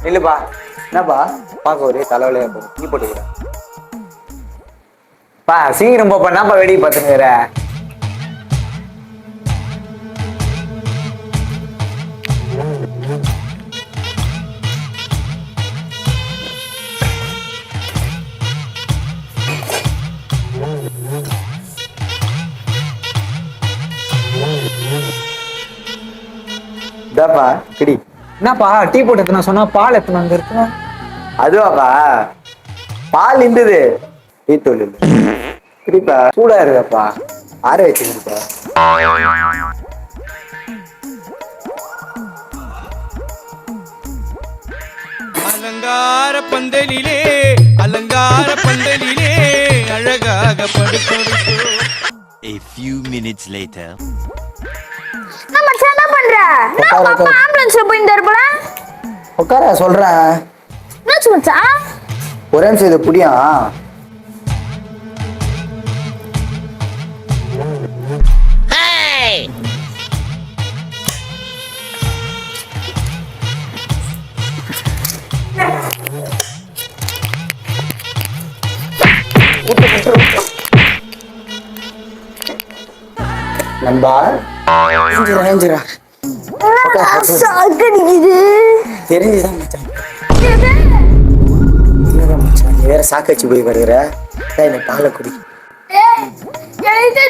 இல்லப்பா என்னப்பா பார்க்க ஒரே தலைவலியா இருக்கும் டீ போட்டுக்கிறேன் பா சீக்கிரம் போப்பா என்னப்பா வெடி பார்த்துங்கிற இதாப்பா கிடி என்னப்பா டீ போட்டு எத்தனை சொன்னா பால் எத்தனை அங்க இருக்கு அதுவாப்பா பால் இருந்தது டீ தூள் இல்லை கிடிப்பா சூடா இருக்குப்பா ஆற வச்சுக்கிட்டா அலங்கார பந்தலிலே அலங்கார பந்தலிலே அழகாக படுத்து. A few minutes later. என்ன பண்ற ஆம்புலன்ஸ்ல போயிட்டாரு போல உட்கார சொல்றேன் என்னாச்சு மச்சான் ஒரே நிமிஷம் இது புடியா நண்பா தெரிஞ்சுதான் மச்சான் நீ வேற சாக்கடிச்சு போய் வருகிற என்ன பாலை குடி எனக்கு